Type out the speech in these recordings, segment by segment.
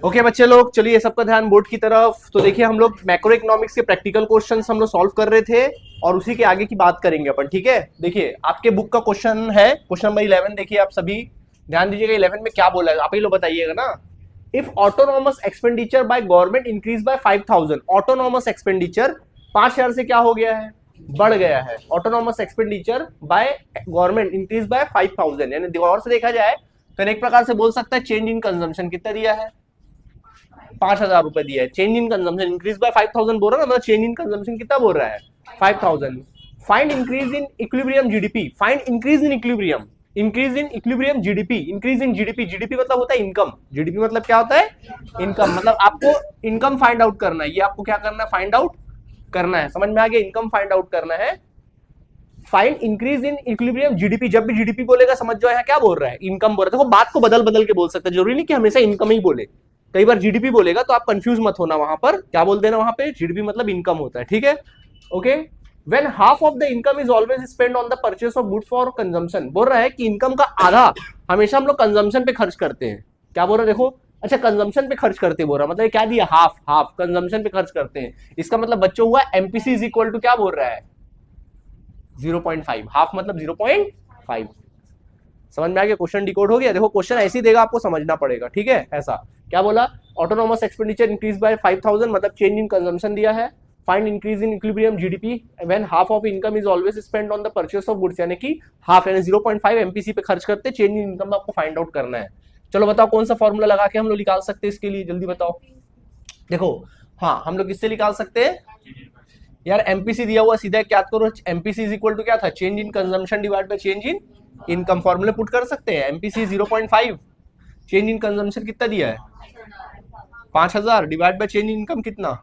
Okay बच्चे लोग, चलिए सबका ध्यान बोर्ड की तरफ। तो देखिए हम लोग मैक्रो इकोनॉमिक्स के प्रैक्टिकल क्वेश्चंस हम लोग सॉल्व कर रहे थे और उसी के आगे की बात करेंगे अपन। ठीक है, देखिए आपके बुक का क्वेश्चन है क्वेश्चन नंबर 11। देखिए आप सभी ध्यान दीजिएगा, 11 में क्या बोला है आप ही लोग बताइएगा ना। If autonomous expenditure by government increase by 5000, autonomous expenditure 5000 से क्या हो गया है, बढ़ गया है। Autonomous expenditure by government increase by 5000, यानी और से देखा जाए तो एक प्रकार से बोल सकता है चेंज इन कंजम्पशन कितना दिया है, 5000 रुपए दिया है। Change in consumption increase by 5000 बोल रहा है ना, मतलब चेंज इन कंजम्पशन कितना बोल रहा है, 5000। Find increase in equilibrium GDP, find increase in equilibrium, increase in equilibrium GDP, increase in GDP. GDP मतलब होता है इनकम, जीडीपी मतलब क्या होता है, इनकम। मतलब आपको इनकम फाइंड आउट करना है, ये आपको क्या करना है, फाइंड आउट करना है। समझ में आ गया, इनकम फाइंड आउट करना है। Find increase in equilibrium GDP, जब भी जीडीपी बोलेगा समझ जाओ यहाँ क्या बोल रहा है, इनकम बोल रहा है। देखो बात को बदल बदल के बोल सकते हैं, जरूरी नहीं कि हमेशा इनकम ही बोले। कई बार जीडीपी बोलेगा तो आप कंफ्यूज मत होना, वहां पर क्या बोल देना, वहां पे जीडीपी मतलब इनकम होता है। ठीक है, okay. When half of the income is always spend on the purchase of goods for consumption, बोल रहा है कि इनकम का आधा हमेशा हम लोग कंजम्पशन पे खर्च करते हैं। क्या बोल रहा है देखो, अच्छा कंजम्पशन पे खर्च करते बोल रहा, मतलब क्या दिया, हाफ, हाफ कंजम्पशन पे खर्च करते हैं। इसका मतलब बच्चों हुआ एमपीसी इज इक्वल टू क्या बोल रहा है, 0.5, हाफ मतलब 0.5। समझ में आ गया, क्वेश्चन डिकोड हो गया। देखो क्वेश्चन ऐसे ही देगा, आपको समझना पड़ेगा। ठीक है, ऐसा क्या बोला, ऑटोनॉमस एक्सपेंडिचर इंक्रीज बाय 5000, मतलब चेंज इन कंजम्पशन दिया है। Find increase in equilibrium GDP when half of income is always spend on the purchase of goods, यानी कि हाफ यानी 0.5 एमपीसी पे खर्च करते, चेंज इन इनकम आपको फाइंड आउट करना है। चलो बताओ कौन सा फॉर्मूला लगा के हम लोग निकाल सकते हैं इसके लिए, जल्दी बताओ। देखो हाँ, हम लोग किससे निकाल सकते हैं यार, एमपीसी दिया हुआ सीधा क्या करो, एमपीसी इज इक्वल टू क्या था, change in consumption divide by change in income. फॉर्मूले पुट कर सकते हैं, एमपीसी 0.5, चेंज इन कंजम्पशन कितना दिया है 5000 divide by change in income कितना,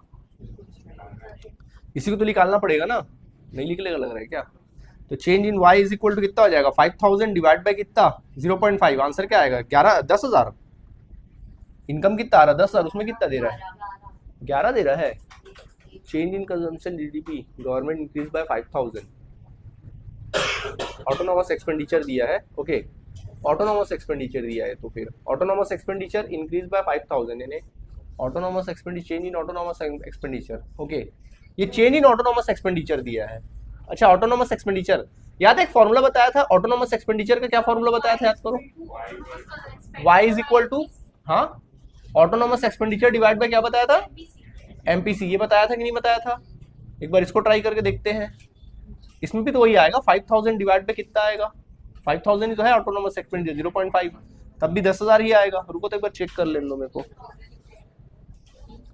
इसी को तो निकालना पड़ेगा ना, नहीं निकलेगा लग रहा है क्या। तो change in Y is equal to कितना हो जाएगा 5000 डिवाइड बाय कितना 0.5, आंसर क्या आएगा 10,000। इनकम कितना आ रहा है 10,000, उसमें कितना दे रहा है 11 दे रहा है। Change in consumption GDP government increase by 5000, autonomous expenditure दिया है। ओके, ऑटोनॉमस एक्सपेंडिचर दिया है, तो फिर ऑटोनॉमस एक्सपेंडिचर इंक्रीज बाय 5000, यानी autonomous expenditure, change in autonomous expenditure. Okay, ये चेंज इन ऑटोनॉमस एक्सपेंडिचर दिया है। अच्छा, ऑटोनॉमस एक्सपेंडिचर याद है, एक फॉर्मूला बताया था ऑटोनॉमस एक्सपेंडिचर का, क्या फॉर्मूला बताया था याद करो, y इज इक्वल टू, हाँ ऑटोनॉमस एक्सपेंडिचर डिवाइड बाय क्या बताया था, एमपीसी। ये बताया था कि नहीं बताया था, एक बार इसको ट्राई करके देखते हैं। इसमें भी तो वही आएगा, 5000 डिवाइड बाय कितना आएगा, 5000 ही तो है ऑटोनॉमस एक्सपेंडिचर 0.5, तब भी 10,000 ही आएगा। रुको तो एक बार चेक कर लेने दो मेरे को,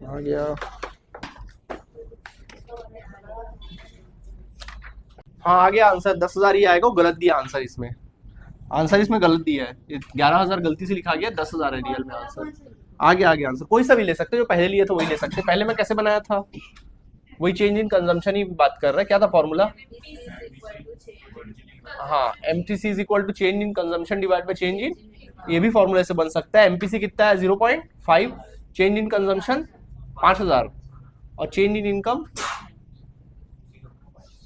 आ गया, हाँ आ गया आंसर, 10,000 ही आएगा। गलत दिया आंसर इसमें, आंसर इसमें गलत दिया है, 11,000 गलती से लिखा गया, 10,000 है रियल में आंसर। आ गया आंसर, कोई सा भी ले सकते, जो पहले लिए थे वही ले सकते। पहले मैं कैसे बनाया था, वही चेंज इन कंजम्पशन ही बात कर रहा है। क्या था फॉर्मूला, हाँ MTC is equal to change in consumption divide by change in, ये भी फॉर्मूला से बन सकता है। एमपीसी कितना है 0.5, चेंज इन कंजम्पशन 5000 और चेंज इन इनकम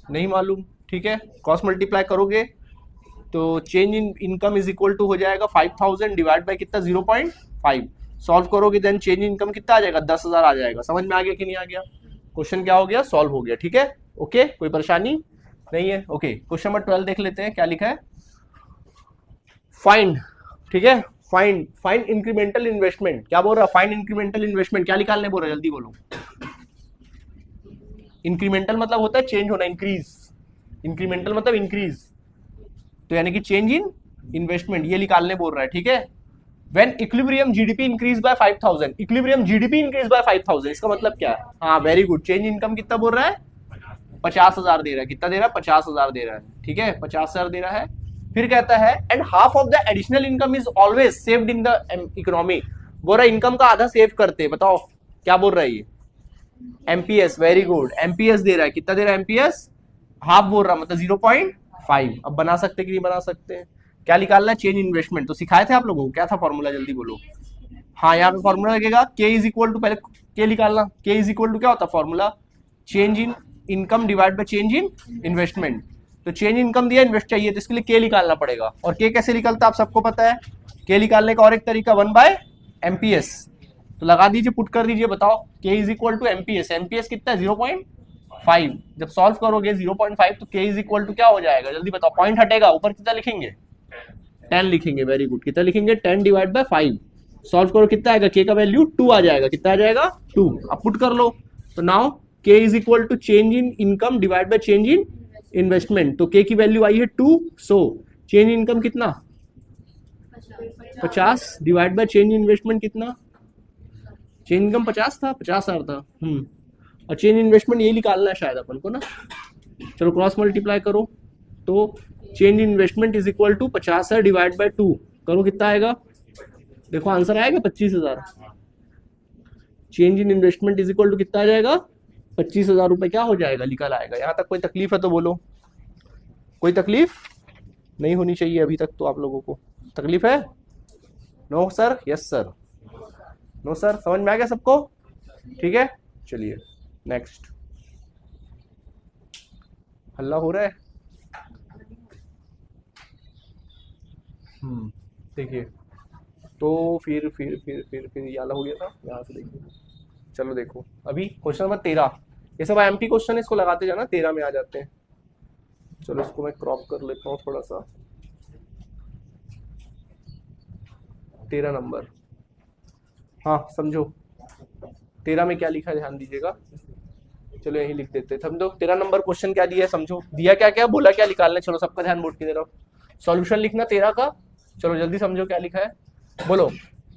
नहीं मालूम। ठीक है, क्रॉस मल्टीप्लाई करोगे तो change in income is equal to हो जाएगा 5000 डिवाइड बाय कितना 0.5, सॉल्व करोगे देन चेंज इन इनकम कितना आ जाएगा 10,000 आ जाएगा। समझ में आ गया कि नहीं आ गया, क्वेश्चन क्या हो गया, सॉल्व हो गया। ठीक है, ओके, कोई परेशानी नहीं है। ओके, क्वेश्चन नंबर 12 देख लेते हैं क्या लिखा है, फाइंड। ठीक है, फाइंड इंक्रीमेंटल इन्वेस्टमेंट, क्या बोल रहा है, फाइंड इंक्रीमेंटल इन्वेस्टमेंट, क्या निकालने बोल रहा है, जल्दी बोलो। इंक्रीमेंटल मतलब होता है चेंज होना, इंक्रीज, इंक्रीमेंटल मतलब इंक्रीज, तो यानी कि चेंज इन इन्वेस्टमेंट, ये निकालने बोल रहा है। ठीक है, when equilibrium GDP increase by 5000, equilibrium GDP increase by 5000, इसका मतलब क्या है, हाँ वेरी गुड। चेंज इनकम कितना बोल रहा है 50,000 दे रहा है, कितना दे रहा है 50,000 दे रहा है। ठीक है, 50,000 दे रहा है। फिर कहता है and half of the additional income is always saved in the economy, बोल रहा है इनकम का आधा सेव करते, बताओ क्या बोल रहा है ये, एमपीएस, वेरी गुड, एमपीएस दे रहा है, कितना दे रहा है एमपीएस, हाफ बोल रहा मतलब 0.5। अब बना सकते कि नहीं बना सकते हैं, क्या निकालना है, चेंज इन्वेस्टमेंट। तो सिखाए थे आप लोगों को, क्या था फॉर्मूला, जल्दी बोलो। हाँ यहाँ पे फॉर्मूला लगेगा के इज इक्वल टू, पहले के निकालना, के इज इक्वल टू क्या होता है formula, change in income divide by change in investment. तो चेंज इनकम दिया, इन्वेस्ट चाहिए, तो इसके लिए के निकालना पड़ेगा। और के कैसे निकलता है आप सबको पता है, के निकालने का और एक तरीका 1/MPS, तो लगा दीजिए, पुट कर दीजिए, बताओ k is equal to MPS. MPS कितना है 0.5। जब सॉल्व करोगे 0.5 तो k इज इक्वल टू क्या हो जाएगा, जल्दी बताओ। पॉइंट हटेगा, ऊपर कितना लिखेंगे 10 लिखेंगे। वेरी गुड, कितना लिखेंगे 10 डिवाइड बाय 5। सॉल्व करो कितना आएगा, k का वैल्यू 2 आ जाएगा। कितना आ जाएगा 2। अब पुट कर लो, तो now k is equal to change in income divide by change in investment. तो k की वैल्यू आई है 2, सो चेंज इनकम कितना 50 डिवाइड बाय चेंज इन्वेस्टमेंट कितना, चेंज इनकम 50 था, 50,000 था। और चेंज इन्वेस्टमेंट ये निकालना है शायद अपन को ना। चलो क्रॉस मल्टीप्लाई करो, तो change investment is equal to 50 divide by 2 करो, कितना आएगा, देखो आंसर आएगा 25,000। Change in investment is equal to कितना आ जाएगा 25,000 रुपए क्या हो जाएगा, निकल आएगा। यहाँ तक कोई तकलीफ है तो बोलो, कोई तकलीफ नहीं होनी चाहिए अभी तक तो आप लोगों को। तकलीफ है? No sir, yes sir, no sir, समझ में आ गया सबको? ठीक है, चलिए नेक्स्ट। हल्ला हो रहा है। देखिए, तो फिर ये वाला हो गया था, यहाँ से देखिए। चलो देखो, अभी क्वेश्चन नंबर 13, ये सब एमपी क्वेश्चन है, इसको लगाते जाना, 13 में आ जाते हैं। चलो इसको मैं क्रॉप कर लेता हूँ थोड़ा सा। 13 नंबर, हाँ समझो 13 में क्या लिखा है ध्यान दीजिएगा। चलो यही लिख देते हैं, समझो 13 नंबर क्वेश्चन क्या दिया है, समझो दिया क्या क्या, बोला क्या निकालना। चलो सबका ध्यान बोर्ड की तरफ, सॉल्यूशन लिखना 13 का। चलो जल्दी समझो क्या लिखा है, बोलो।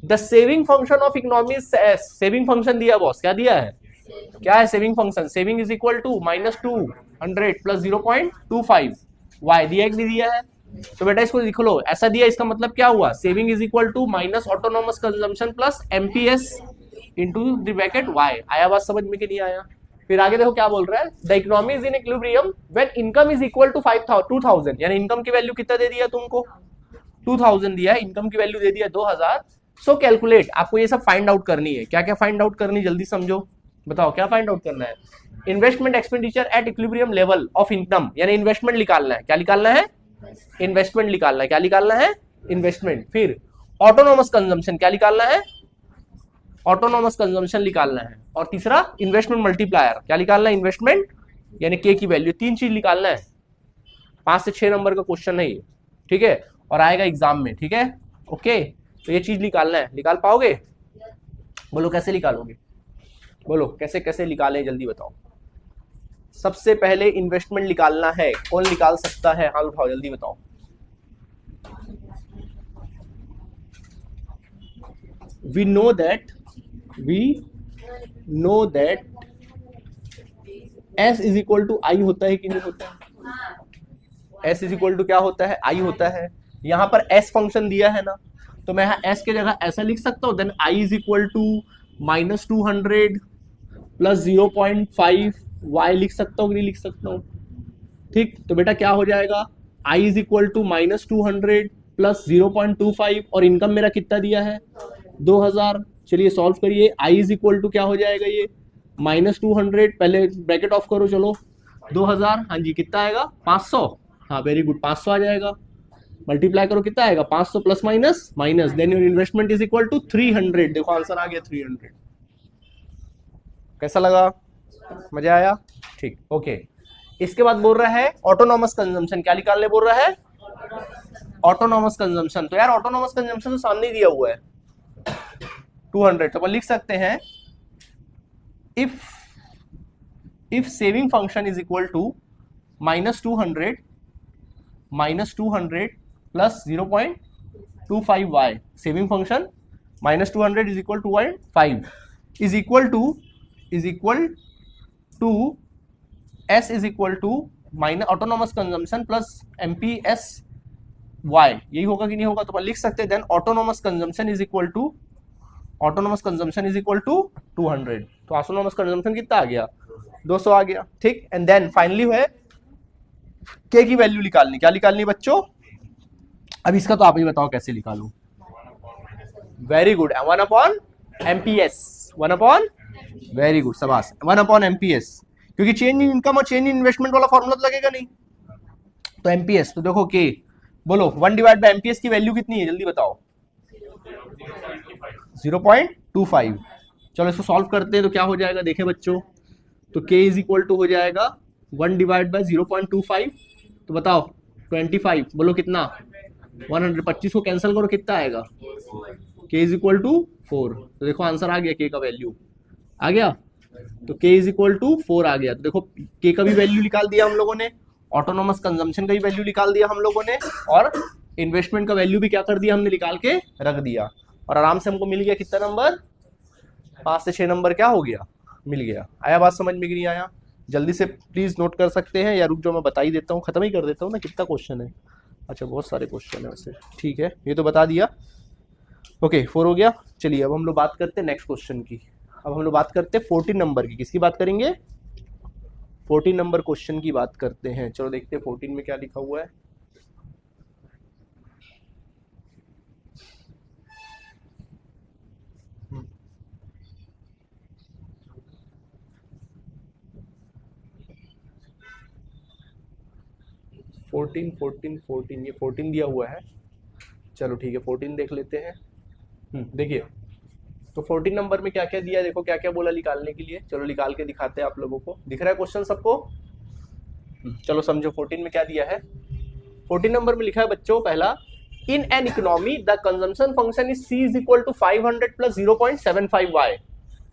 The saving function of economy is S. Saving function दिया बॉस, क्या दिया है, क्या है saving function, saving is equal to -200 plus 0.25 Y दिया कि नहीं दिया है। तो बेटा इसको लिख लो, ऐसा दिया, इसका मतलब क्या हुआ, saving is equal to minus autonomous consumption plus MPS into the bracket Y. आया बात समझ में कि नहीं आया? फिर आगे देखो क्या बोल रहा है, the economy is in equilibrium when income is equal to 2000, यानी इनकम की वैल्यू कितना दे दिया तुमको 2000 दिया है, इनकम की वैल्यू दे दिया 2000। सो कैलकुलेट, आपको ये सब फाइंड आउट करनी है। क्या क्या फाइंड आउट करनी, जल्दी समझो, बताओ क्या फाइंड आउट करना है। Investment expenditure at equilibrium level of income, यानी इन्वेस्टमेंट निकालना है। क्या निकालना है, इन्वेस्टमेंट निकालना है। क्या निकालना है, इन्वेस्टमेंट। फिर ऑटोनोमस कंजम्पशन, क्या निकालना है, ऑटोनोमस कंजम्पशन निकालना है। और तीसरा इन्वेस्टमेंट मल्टीप्लायर, क्या निकालना है, इन्वेस्टमेंट यानी के की वैल्यू। 3 चीज निकालना है, 5 से 6 नंबर का क्वेश्चन है ये, ठीक है, और आएगा एग्जाम में, ठीक है, ओके। तो ये चीज निकालना है, निकाल पाओगे? बोलो कैसे निकालोगे, बोलो कैसे कैसे निकालें, जल्दी बताओ। सबसे पहले इन्वेस्टमेंट निकालना है, कौन निकाल सकता है, हाथ उठाओ जल्दी बताओ। we know that s is equal to I होता है कि नहीं होता है, s इज इक्वल टू क्या होता है, आई होता है। यहाँ पर s फंक्शन दिया है ना, तो मैं यहाँ s के जगह ऐसा लिख सकता हूँ, then i is equal to -200 plus 0.5 y लिख सकता हूँ कि नहीं लिख सकता हूँ, ठीक। तो बेटा क्या हो जाएगा, i is equal to -200 plus 0.25 और इनकम मेरा कितना दिया है 2000। चलिए सॉल्व करिए, i इज इक्वल टू क्या हो जाएगा ये -200, पहले ब्रैकेट ऑफ करो, चलो 2000, हाँ जी कितना आएगा 500, हाँ वेरी गुड 500 आ जाएगा। मल्टीप्लाई करो कितना आएगा 500 plus minus minus, then your investment is equal to 300। देखो आंसर आ गया 300। कैसा लगा, मजा आया, ठीक, ओके। इसके बाद बोल रहा है ऑटोनॉमस कंजम्पशन, क्या निकालने बोल रहा है, ऑटोनॉमस कंजम्पशन। तो यार ऑटोनॉमस कंजम्पशन तो सामने ही दिया हुआ है 200, तो अपन लिख सकते हैं if saving function is equal to -200 plus 0.25y, saving function -200 is equal to 0.5 is equal to s is equal to minus autonomous consumption plus MPS y, यही होगा कि नहीं होगा? तो अपन लिख सकते हैं then autonomous consumption is equal to 200। तो ऑटोनोमस कंजम्पशन कितना आ गया 200 आ गया, ठीक। एंड देन फाइनली है के की वैल्यू निकालनी, क्या निकालनी बच्चों, अब इसका तो आप ही बताओ कैसे निकालूं। Very good, 1/MPS, 1/, very good शाबाश, 1/MPS, क्योंकि चेंज इन इनकम और चेंज इन इन्वेस्टमेंट वाला फॉर्मूला तो लगेगा नहीं, तो MPS। तो देखो के, बोलो 1/MPS की वैल्यू कितनी है, जल्दी बताओ 0.25। चलो इसको सॉल्व करते हैं तो क्या हो जाएगा, देखें बच्चों, तो k इज इक्वल टू हो जाएगा 1 डिवाइड बाय 0.25, तो बताओ 25, बोलो कितना 100, 25 को कैंसिल करो कितना आएगा, k इज इक्वल टू 4। तो देखो आंसर आ गया, k का वैल्यू आ गया, तो k इज इक्वल टू 4 आ गया। तो देखो k का भी वैल्यू निकाल दिया हम लोगों ने, ऑटोनोमस कंजम्पशन का भी वैल्यू निकाल दिया हम लोगों ने, और इन्वेस्टमेंट का वैल्यू भी क्या कर दिया हमने, निकाल के रख दिया, और आराम से हमको मिल गया कितना नंबर, 5 से 6 नंबर क्या हो गया, मिल गया। आया बात समझ में कि नहीं आया? जल्दी से प्लीज नोट कर सकते हैं या रुक जाओ, मैं बता ही देता हूँ, खत्म ही कर देता हूँ ना, कितना क्वेश्चन है, अच्छा बहुत सारे क्वेश्चन है वैसे, ठीक है ये तो बता दिया। ओके 4 हो गया। चलिए अब हम लोग बात करते हैं नेक्स्ट क्वेश्चन की। अब हम लोग बात करते हैं 14 नंबर की। किसकी बात करेंगे? 14 नंबर क्वेश्चन की बात करते हैं। चलो देखते हैं 14 में क्या लिखा हुआ है। फोर्टीन ये 14 दिया हुआ है। चलो ठीक है 14 देख लेते हैं। देखिए तो 14 नंबर में क्या क्या दिया, देखो क्या क्या बोला निकालने के लिए। चलो निकाल के दिखाते हैं आप लोगों को। दिख रहा है क्वेश्चन सबको? चलो समझो 14 में क्या दिया है। 14 नंबर में लिखा है बच्चों, पहला, in an economy the consumption function is c is equal to 500 plus 0.75 y।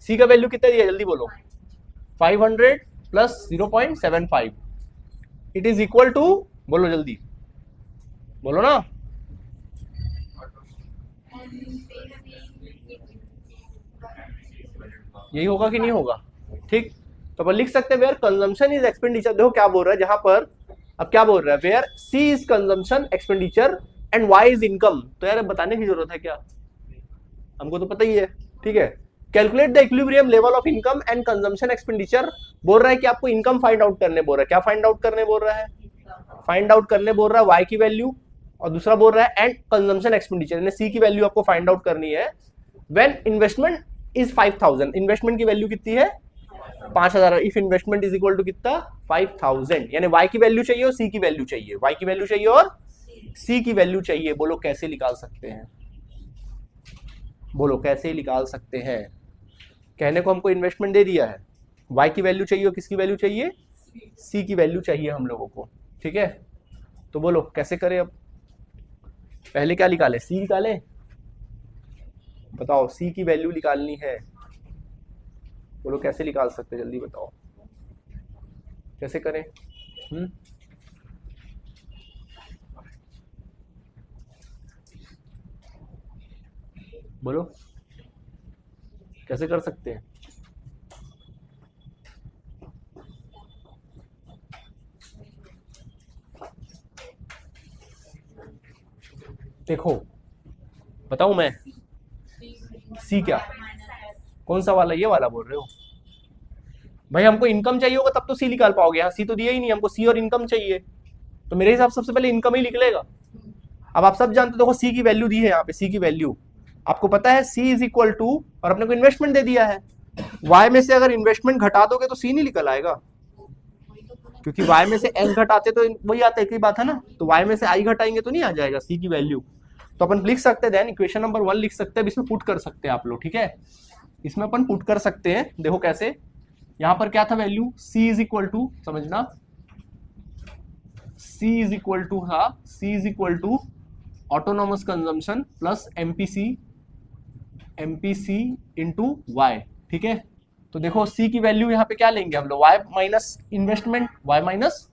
c का वैल्यू कितना दिया, जल्दी बोलो। 500 plus 0.75 it is equal to, बोलो जल्दी बोलो ना, यही होगा कि नहीं होगा? ठीक, तो अपन लिख सकते हैं वेयर कंजम्पशन इज एक्सपेंडिचर। देखो क्या बोल रहा है जहां पर, अब क्या बोल रहा है, where C is consumption expenditure and Y is income. तो यार बताने की जरूरत है क्या, हमको तो पता ही है, ठीक है। Calculate the equilibrium level of income and consumption expenditure. बोल रहा है कि आपको इनकम फाइंड आउट करने बोल रहा है। क्या फाइंड आउट करने बोल रहा है? फाइंड आउट करने बोल रहा है वाई की वैल्यू, और दूसरा बोल रहा है एंड कंजम्पशन एक्सपेंडिचर, यानी सी की वैल्यू आपको फाइंड आउट करनी है। व्हेन इन्वेस्टमेंट इज 5000, इन्वेस्टमेंट की वैल्यू कितनी है, 5000। If investment is equal to कितना, 5000, यानी वाई की वैल्यू चाहिए और सी की वैल्यू चाहिए, वाई की वैल्यू चाहिए और सी की वैल्यू चाहिए। बोलो कैसे निकाल सकते हैं, बोलो कैसे निकाल सकते हैं। कहने को हमको इन्वेस्टमेंट दे दिया है, वाई की वैल्यू चाहिए और किसकी वैल्यू चाहिए, सी की वैल्यू चाहिए हम लोगों को, ठीक है। तो बोलो कैसे करें। अब पहले क्या निकाले, सी निकाले, बताओ सी की वैल्यू निकालनी है। बोलो कैसे निकाल सकते, जल्दी बताओ कैसे करें। बोलो कैसे कर सकते हैं। देखो बताऊं मैं, सी क्या, कौन सा वाला, ये वाला बोल रहे हो? भाई हमको इनकम चाहिए होगा तब तो सी निकाल पाओगे, यहाँ सी तो दिया ही नहीं, हमको सी और इनकम चाहिए, तो मेरे हिसाब से सबसे पहले इनकम ही निकलेगा। अब आप सब जानते हो, देखो सी की वैल्यू दी है यहाँ पे, सी की वैल्यू आपको पता है, सी इज इक्वल टू, और अपने को इन्वेस्टमेंट दे दिया है। वाई में से अगर इन्वेस्टमेंट घटा दोगे तो सी नहीं निकल आएगा, क्योंकि वाई में से एस घटाते तो वही आता है, एक ही बात है ना। तो वाई में से आई घटाएंगे तो नहीं आ जाएगा सी की वैल्यू। तो अपन लिख सकते हैं, देन इक्वेशन नंबर 1 लिख सकते हैं, इसमें पुट कर सकते हैं आप लोग, ठीक है। इसमें अपन पुट कर सकते हैं, देखो कैसे। यहां पर क्या था value, c is equal to, समझना, c इज इक्वल टू था, c is equal to autonomous consumption plus MPC into Y, ठीक है। तो देखो c की वैल्यू यहाँ पे क्या लेंगे हम लोग, y minus investment, y minus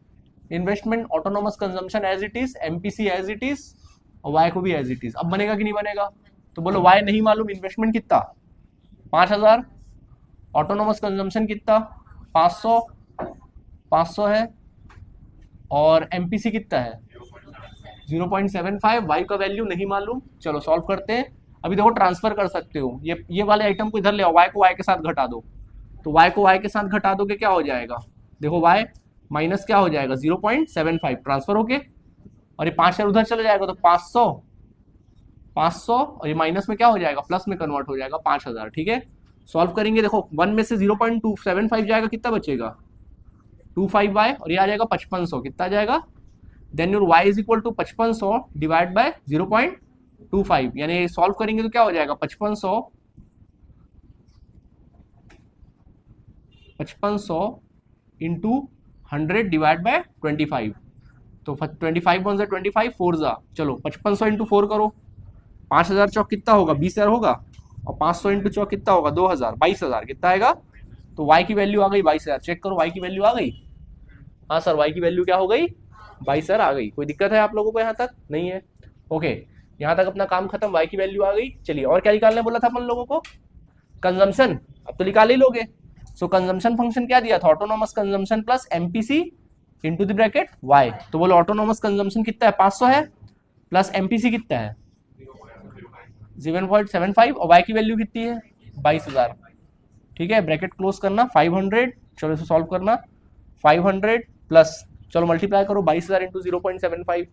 investment, autonomous consumption as it is, MPC as it is, और y को भी एज इट इज। अब बनेगा कि नहीं बनेगा, तो बोलो y नहीं मालूम, इन्वेस्टमेंट कितना 5000, ऑटोनोमस कंजम्पशन कितना 500 है, और एमपीसी कितना है 0.75, वाई का वैल्यू नहीं मालूम। चलो सॉल्व करते हैं। अभी देखो ट्रांसफर कर सकते हो, ये वाले आइटम को इधर ले आओ, वाई को वाई के साथ घटा दो, तो वाई को वाई के साथ घटा दोगे क्या हो जाएगा, देखो वाई माइनस क्या हो जाएगा 0.75 ट्रांसफर होके, और ये 5000 उधर चले जाएगा तो 500 और ये माइनस में क्या हो जाएगा, प्लस में कन्वर्ट हो जाएगा 5000, ठीक है। सॉल्व करेंगे, देखो 1 में से 0.275 जाएगा, कितना बचेगा 25y, और ये आ जाएगा 5500, कितना आ जाएगा, then your y is equal to 5500 divide by 0.25, यानी सॉल्व करेंगे तो क्या हो जाएगा 5500 5500 इंटू 100 डिवाइड बाय 25, तो 25 वन 25, 4 जा, चलो 5500 इंटू 4 करो, 5000 चौक कितना होगा, 20,000 होगा, और 500 इंटू चौक कितना होगा, 2000, 22,000 कितना आएगा, तो y की वैल्यू आ गई 22,000। चेक करो y की वैल्यू आ गई, हाँ सर y की वैल्यू क्या हो गई, 22,000 आ गई। कोई दिक्कत है आप लोगों को यहाँ तक, नहीं है, ओके, यहाँ तक अपना काम खत्म, y की वैल्यू आ गई। चलिए और क्या निकालने बोला था अपन लोगों को, कंजम्पशन, अब तो निकाल ही लोगे। सो कंजम्पशन फंक्शन क्या दिया था, autonomous consumption plus MPC into the bracket y, तो बोलो ऑटोनोमस कंजम्पशन कितना है, 500 है, प्लस एमपीसी कितना है 0.75, और y की वैल्यू कितनी है 22,000। ठीक है, ब्रैकेट क्लोज करना, 500, चलो इसे सॉल्व करना, 500 प्लस, चलो मल्टीप्लाई करो 22,000 इंटू 0.75,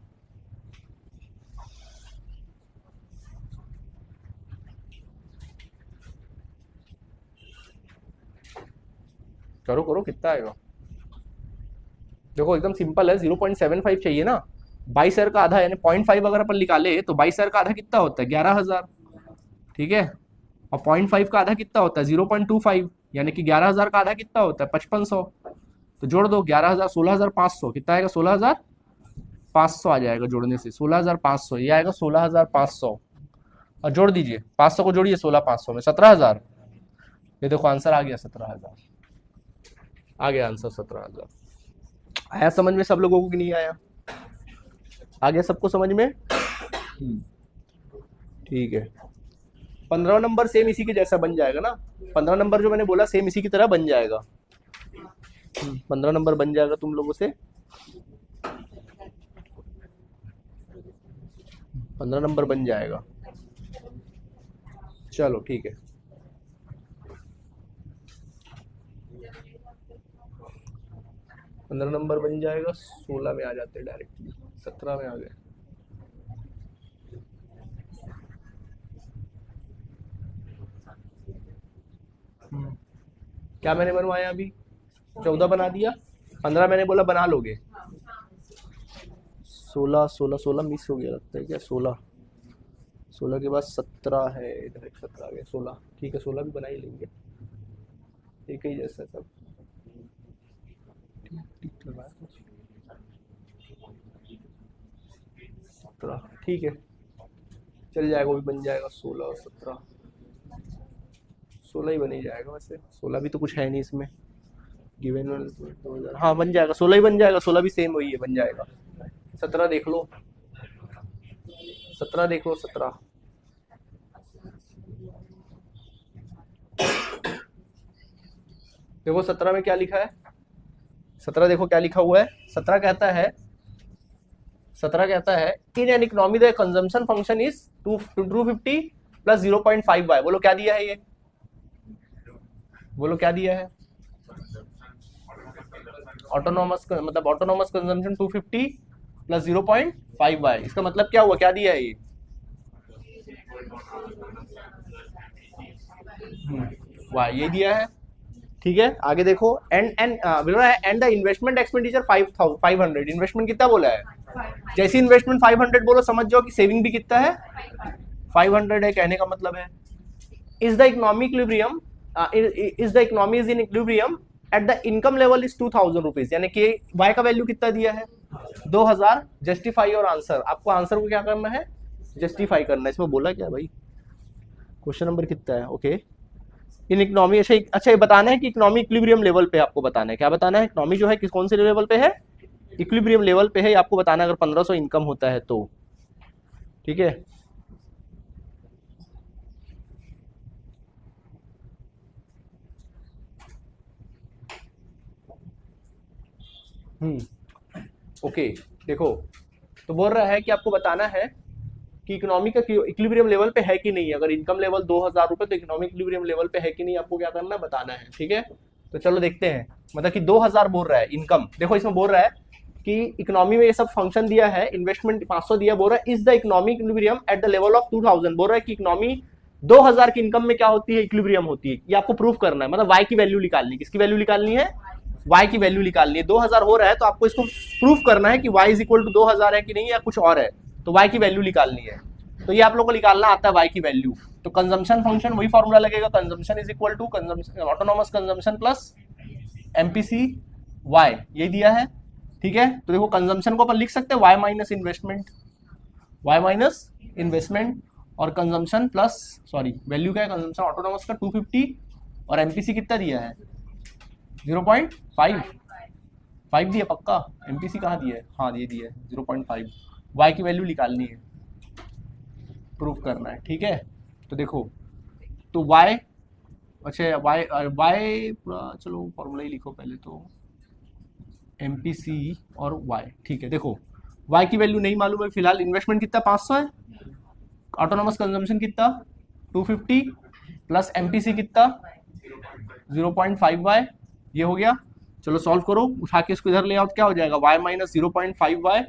करो करो कितना आएगा, देखो एकदम सिंपल है, 0.75 चाहिए ना, 22,000 का आधा यानी 0.5 अगर अपन निकाले तो 22,000 का आधा कितना होता है 11,000, ठीक है, और 0.5 का आधा कितना होता है 0.25, यानी कि 11,000 का आधा कितना होता है 5500, तो जोड़ दो 11,000 16,500 कितना आएगा 16,500 आ जाएगा जोड़ने से, 16,500 ये आएगा 16,500, और जोड़ दीजिए 500 को जोड़िए 16,500 में 17,000, ये देखो आंसर आ गया 17,000, आ गया आंसर 17,000। आया समझ में सब लोगों को कि नहीं आया, आ गया सबको समझ में, ठीक है। 15 नंबर सेम इसी के जैसा बन जाएगा ना, 15 नंबर जो मैंने बोला सेम इसी की तरह बन जाएगा, 15 नंबर बन जाएगा तुम लोगों से, 15 नंबर बन जाएगा, चलो ठीक है। पंद्रह नंबर बन जाएगा, 16 में आ जाते डायरेक्टली, 17 में आ गए, क्या मैंने बनवाया अभी 14 बना दिया, 15 मैंने बोला बना लोगे, 16 16 16 मिस हो गया लगता है क्या, 16 16 के बाद 17 है, इधर 17 आ गया, 16 ठीक है, 16 भी बना ही लेंगे, एक ही जैसा सब ठीक लगा, 17 ठीक है, चल जाएगा, वो भी बन जाएगा, 16 और 17, 16 ही बन ही जाएगा, वैसे 16 भी तो कुछ है नहीं इसमें गिवन, 2000, हाँ बन जाएगा, 16 ही बन जाएगा, 16 भी सेम वही है, बन जाएगा। 17 देख लो, 17 देख लो, 17 देखो 17 में क्या लिखा है, 17 देखो क्या लिखा हुआ है, 17 कहता है, 17 कहता है in an economy the consumption function is 250 plus 0.5 by, बोलो क्या दिया है ये, बोलो क्या दिया है, ऑटोनोमस मतलब ऑटोनोमस कंजम्पशन 250 प्लस 0.5 बाय, इसका मतलब क्या हुआ, क्या दिया है ये, वाह ये दिया है, ठीक है। आगे देखो and the investment expenditure 500, investment कितना बोला है, जैसे इन्वेस्टमेंट 500 बोलो समझ जाओ कि सेविंग भी कितना है 500 है, कहने का मतलब है is the economy equilibrium, is the economy is in equilibrium at the income level is 2,000 rupees, यानी कि वाई का वैल्यू कितना दिया है 2,000, जस्टिफाई और आंसर, आपको आंसर को क्या करना है जस्टिफाई करना है, इसमें बोला क्या भाई, क्वेश्चन नंबर कितना है, ओके इन इकोनॉमी, अच्छा ये बताना है कि इकोनॉमी इक्विलिब्रियम लेवल पे आपको बताना है, क्या बताना है, इकोनॉमी जो है किस कौन से लेवल पे है, इक्विलिब्रियम लेवल पे है, आपको बताना है अगर 1500 इनकम होता है तो, ठीक है। ओके देखो, तो बोल रहा है कि आपको बताना है कि इकोनॉमी का इक्विलिब्रियम लेवल पे है कि नहीं, अगर इनकम लेवल 2,000 रुपए तो इकोनॉमिक इक्विलिब्रियम लेवल पे है कि नहीं, आपको क्या करना है बताना है, ठीक है। तो चलो देखते हैं, मतलब कि 2,000 बोल रहा है इनकम, देखो इसमें बोल रहा है कि इकोनॉमी में ये सब फंक्शन दिया है, इन्वेस्टमेंट 500 दिया, बोल रहा है is the economic equilibrium at the level of 2,000, बोल रहा है कि इकोनॉमी 2,000 की इनकम में क्या होती है, इक्विलिब्रियम होती है, ये आपको प्रूफ करना है, मतलब वाई की वैल्यू निकालनी, किसकी वैल्यू निकालनी है, y की वैल्यू निकालनी है, 2000 हो रहा है तो आपको इसको प्रूफ करना है कि y इज इक्वल टू 2000 है कि नहीं या कुछ और है, तो y की वैल्यू निकालनी है, तो ये आप लोगों को निकालना आता है y की वैल्यू, तो कंजम्पशन फंक्शन वही फॉर्मूला लगेगा, consumption is equal to consumption autonomous consumption plus MPC Y, ये दिया है, ठीक है। तो देखो कंजम्पशन को अपन लिख सकते हैं Y minus investment, Y minus investment, और कंजम्पशन प्लस, सॉरी वैल्यू क्या है कंजम्पशन ऑटोनॉमस का 250, और एमपीसी कितना दिया है 0.5, 5 दिया पक्का, एमपीसी कहाँ दिया है, हाँ ये दिया है 0.5, वाई की वैल्यू निकालनी है, प्रूफ करना है, ठीक है। तो देखो तो वाई, अच्छा वाई, वाई पूरा चलो फॉर्मूला ही लिखो पहले तो, एमपीसी और वाई, ठीक है। देखो वाई की वैल्यू नहीं मालूम है फिलहाल, इन्वेस्टमेंट कितना 500 है, ऑटोनॉमस कंजम्पशन कितना 250, प्लस एमपीसी कितना 0.5 वाई, ये हो गया। चलो सॉल्व करो, उठा के इसको इधर ले आओ तो क्या हो जाएगा, Y minus 0.5 Y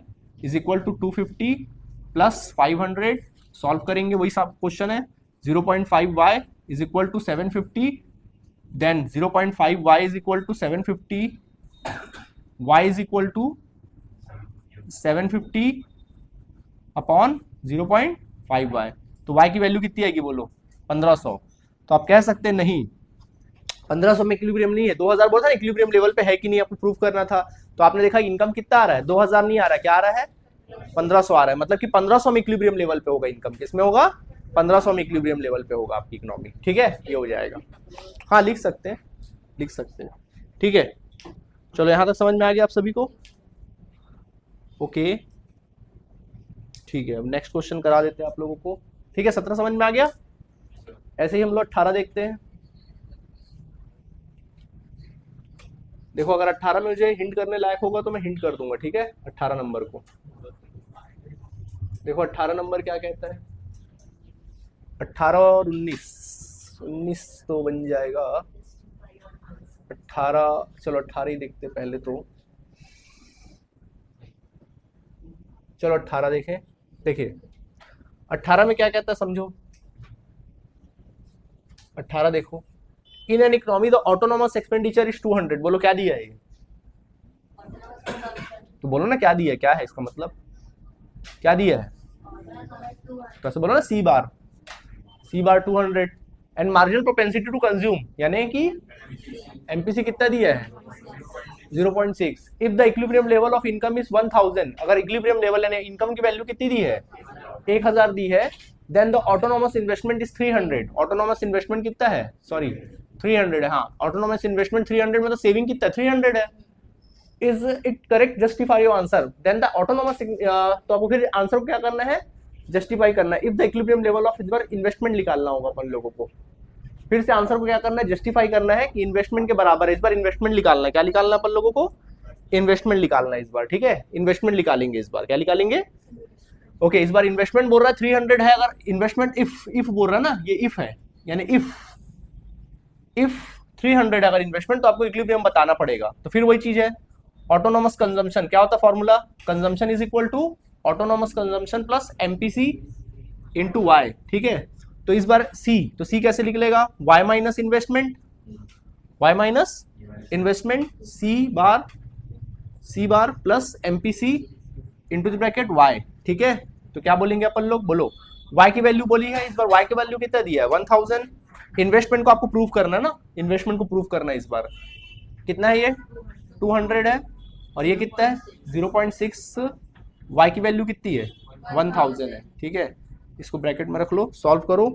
is equal to 250 plus 500, solve करेंगे वही सब क्वेश्चन है, 0.5 Y is equal to 750, then 0.5 Y is equal to 750, y is equal to 750 upon 0.5 y, तो y की वैल्यू कितनी आएगी बोलो 1500। तो आप कह सकते हैं नहीं 1500 में इक्विलिब्रियम नहीं है, 2000 बोला था ना इक्विलिब्रियम लेवल पे है कि नहीं, आपको प्रूफ करना था। तो आपने देखा इनकम कितना आ रहा है 2000 नहीं आ रहा है, क्या आ रहा है 1500 आ रहा है, मतलब कि 1500 में इक्विलिब्रियम लेवल पे होगा इनकम, किसमें होगा 1500 में इक्विलिब्रियम लेवल पे होगा आपकी इकोनॉमी, ठीक है, ये हो जाएगा। हाँ लिख सकते हैं, लिख सकते हैं, ठीक है। चलो यहां तक समझ में आ गया आप सभी को, ओके ठीक है। अब नेक्स्ट क्वेश्चन करा देते हैं आप लोगों को, ठीक है। 17 समझ में आ गया, ऐसे ही हम लोग 18 देखते हैं। देखो अगर 18 में मुझे हिंट करने लायक होगा तो मैं हिंट कर दूंगा, ठीक है। 18 नंबर को देखो, 18 नंबर क्या कहता है, 18 और 19 तो बन जाएगा 18, चलो 18 ही देखते पहले तो, चलो 18 देखें। देखिए 18 में क्या कहता है समझो, 18 देखो, इन an economy the autonomous expenditure is 200, बोलो क्या दिया है ये, तो बोलो ना क्या दिया है, क्या है इसका मतलब, क्या दिया है, कैसे बोलो ना C bar 200, and marginal propensity to consume, यानी कि एमपीसी कितना दिया है 0.6, if the equilibrium level of income is 1000, अगर इक्विलिब्रियम लेवल यानी इनकम की वैल्यू कितनी दी है 1000 दी है, then the autonomous investment is 300, autonomous investment कितना है, सॉरी 300 है, हाँ ऑटोनॉमस इन्वेस्टमेंट 300 में तो सेविंग कितना 300 है, is it correct, justify your answer, then the autonomous, तो आपको फिर आंसर को क्या करना है जस्टिफाई करना है, if the equilibrium level of, इस बार इन्वेस्टमेंट निकालना होगा अपन लोगों को, फिर से आंसर को क्या करना है जस्टिफाई करना है कि इन्वेस्टमेंट के बराबर है, इस बार इन्वेस्टमेंट निकालना है, क्या निकालना है अपन लोगों को इन्वेस्टमेंट निकालना है इस बार, ठीक है, इन्वेस्टमेंट निकालेंगे इस बार, क्या निकालेंगे, ओके इस बार इन्वेस्टमेंट बोल रहा है 300 है, अगर इन्वेस्टमेंट इफ बोल रहा है ना, ये इफ है, यानी इफ 300 अगर इन्वेस्टमेंट, तो आपको इक्विलिब्रियम बताना पड़ेगा, तो फिर वही चीज है ऑटोनॉमस कंजम्पशन, क्या होता है formula, consumption is equal to autonomous consumption plus MPC into Y, ठीक है। तो इस बार सी, तो सी कैसे लिख लेगा, Y minus investment, Y minus investment C bar plus MPC into the bracket Y, ठीक है। तो क्या बोलेंगे अपन लोग, बोलो y की वैल्यू बोली है, इस बार y की वैल्यू कितना दिया है 1000, इन्वेस्टमेंट को आपको प्रूव करना है ना, इन्वेस्टमेंट को प्रूव करना है, इस बार कितना है ये 200 है, और ये कितना है 0.6, y की वैल्यू कितनी है 1000 है, ठीक है। इसको ब्रैकेट में रख लो, सॉल्व करो,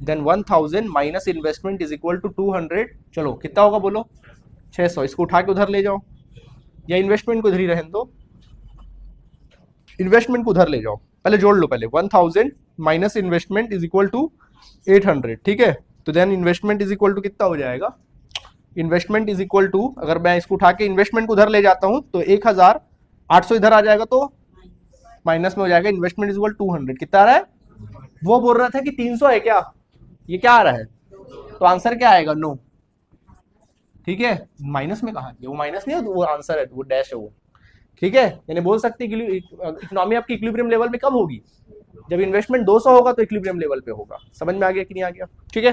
then 1000 minus investment is equal to 200, चलो कितना होगा बोलो 600, इसको उठा के उधर ले जाओ, या इन्वेस्टमेंट को इधर ही रहने दो, इन्वेस्टमेंट को उधर ले जाओ, पहले जोड़ लो, पहले 1000 minus investment is equal to 800, ठीक है। तो then investment is equal to कितना हो जाएगा, इन्वेस्टमेंट इज इक्वल टू, अगर मैं इसको उठा के इन्वेस्टमेंट को उधर ले जाता हूं तो 1800 इधर आ जाएगा, तो माइनस में हो जाएगा, इन्वेस्टमेंट इज इक्वल 200, कितना आ रहा है, वो बोल रहा था कि 300 है क्या, ये क्या आ रहा है, तो आंसर क्या आएगा नो, ठीक है, माइनस में कहा, वो माइनस नहीं है, वो आंसर है, वो डैश है वो, ठीक है। यानी बोल सकते हैं इकोनॉमी आपकी इक्विलिब्रियम लेवल में कब होगी, जब इन्वेस्टमेंट 200 होगा तो इक्विलिब्रियम लेवल पे होगा, समझ में आ गया कि नहीं आ गया, ठीक है।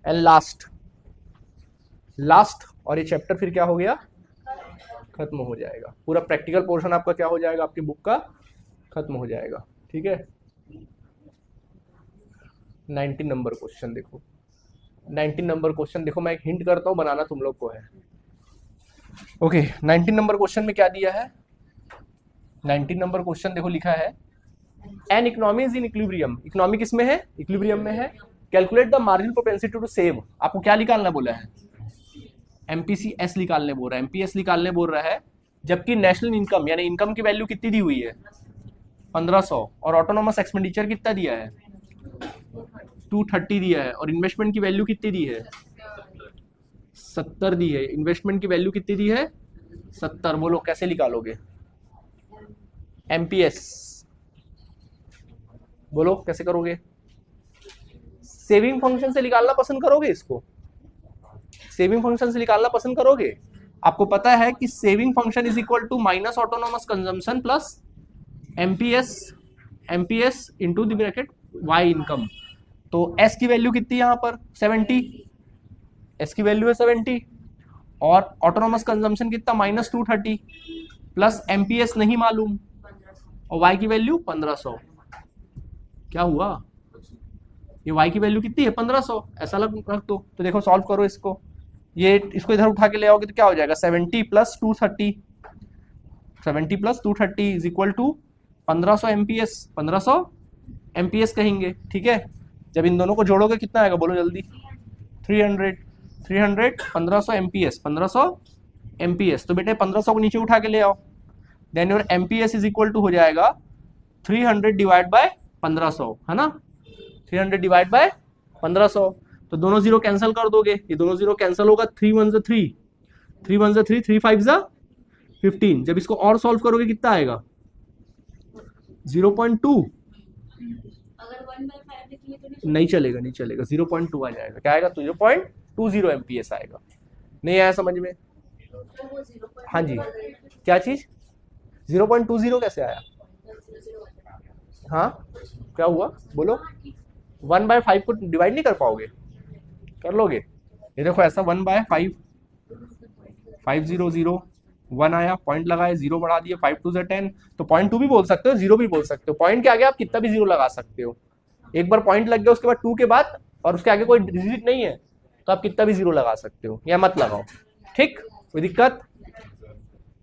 एंड लास्ट और ये चैप्टर फिर क्या हो गया, खत्म हो जाएगा, पूरा प्रैक्टिकल पोर्शन आपका क्या हो जाएगा, आपकी बुक का खत्म हो जाएगा, ठीक है। 19 नंबर क्वेश्चन देखो, 19 नंबर क्वेश्चन देखो, मैं एक हिंट करता हूँ, बनाना तुम लोग को है। ओके 19 नंबर क्वेश्चन में क्या दिया है? 19 नंबर क्वेश्चन देखो लिखा है an economy is in equilibrium. Economy किसमें है? इक्विलिब्रियम में है। Calculate the marginal propensity to save. आपको क्या निकालना बोला है? एमपीसीएस निकालने बोल रहा है, एमपीएस निकालने बोल रहा है। जबकि नेशनल इनकम यानी इनकम की वैल्यू कितनी दी हुई है? 1500। और ऑटोनोमस एक्सपेंडिचर कितना दिया है? 230 दिया है। और इन्वेस्टमेंट की वैल्यू कितनी दी है? 70 दी है। इन्वेस्टमेंट की वैल्यू कितनी दी है? 70। बोलो कैसे निकालोगे एमपीएस? बोलो कैसे करोगे? सेविंग फंक्शन से निकालना पसंद करोगे इसको? सेविंग फंक्शन से निकालना पसंद करोगे? आपको पता है कि saving function is equal to minus autonomous consumption plus MPS into the bracket Y income. तो एस की वैल्यू कितनी है यहाँ पर? 70। एस की वैल्यू है 70 और ऑटोनोमस कंजम्पशन कितना? -230 प्लस एमपीएस नहीं मालूम और वाई की वैल्यू 1500। क्या हुआ? ये y की वैल्यू कितनी है? 1500। ऐसा रख दो। तो देखो सॉल्व करो इसको। ये इसको इधर उठा के ले आओगे तो क्या हो जाएगा? 70 plus 230, 70 plus 230 is equal to 1500 MPS. 1500 MPS कहेंगे, ठीक है। जब इन दोनों को जोड़ोगे कितना आएगा? बोलो जल्दी। 300 1500 एमपीएस, 1500 एमपीएस। तो बेटे 1500 को नीचे उठा के ले आओ। Then your MPS is equal to हो जाएगा 300 डिवाइड बाय 1500, है ना। 300 डिवाइड बाय 1500। तो दोनों जीरो कैंसिल कर दोगे, ये दोनों जीरो कैंसिल होगा। 3 1 3, 3 1 3, 3 5 15। जब इसको और सॉल्व करोगे कितना आएगा? 0.2। नहीं चलेगा, नहीं चलेगा, 0.2 आ जाएगा। क्या आएगा? तो 0.20 एमपीएस आएगा। नहीं आया समझ में? हाँ जी, क्या चीज? 0.20 कैसे आया? हाँ क्या हुआ बोलो? 1/5 को डिवाइड नहीं कर पाओगे? कर लोगे? ये देखो ऐसा 1/5, 500 1 आया, पॉइंट लगाए, 0 बढ़ा दिए, 5 2 10। तो 0.2 भी बोल सकते हो, 0 भी बोल सकते हो। पॉइंट के आगे आप कितना भी 0 लगा सकते हो। एक बार पॉइंट लग गया उसके बाद 2 के बाद और उसके आगे कोई डिजिट नहीं है तो आप कितना भी 0 लगा सकते हो, या मत लगाओ, ठीक, कोई दिक्कत।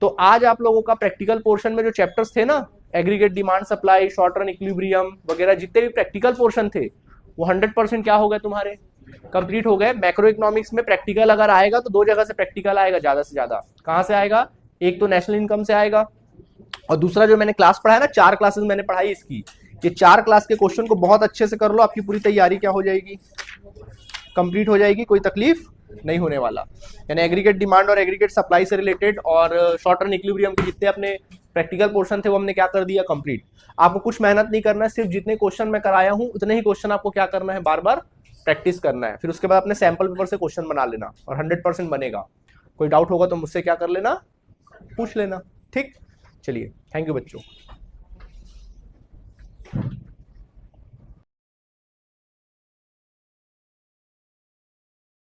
तो आज आप लोगों का प्रैक्टिकल पोर्शन में जो चैप्टर्स थे ना, aggregate demand supply, short run equilibrium वगैरह, जितने भी प्रैक्टिकल पोर्शन थे वो 100% क्या हो गए तुम्हारे? कंप्लीट हो गए। मैक्रो इकोनॉमिक्स में प्रैक्टिकल अगर आएगा तो 2 जगह से प्रैक्टिकल आएगा ज्यादा से ज्यादा। कहाँ से आएगा? एक तो नेशनल इनकम से आएगा और दूसरा जो मैंने क्लास पढ़ाया ना, 4 क्लासेस मैंने पढ़ाई इसकी, ये 4 क्लास के क्वेश्चन को बहुत अच्छे से कर लो, आपकी पूरी तैयारी क्या हो जाएगी? कंप्लीट हो जाएगी, कोई तकलीफ नहीं होने वाला। यानी एग्रीगेट डिमांड और एग्रीगेट सप्लाई से रिलेटेड और शॉर्ट रन इक्विलिब्रियम के जितने अपने प्रैक्टिकल पोर्शन थे वो हमने क्या कर दिया? कंप्लीट। आपको कुछ मेहनत नहीं करना है, सिर्फ जितने क्वेश्चन मैं कराया हूं उतने ही क्वेश्चन आपको क्या करना है? बार बार प्रैक्टिस करना है। फिर उसके बाद अपने सैंपल पेपर से क्वेश्चन बना लेना और 100% बनेगा। कोई डाउट होगा तो मुझसे क्या कर लेना? पूछ लेना, ठीक। चलिए, थैंक यू बच्चों।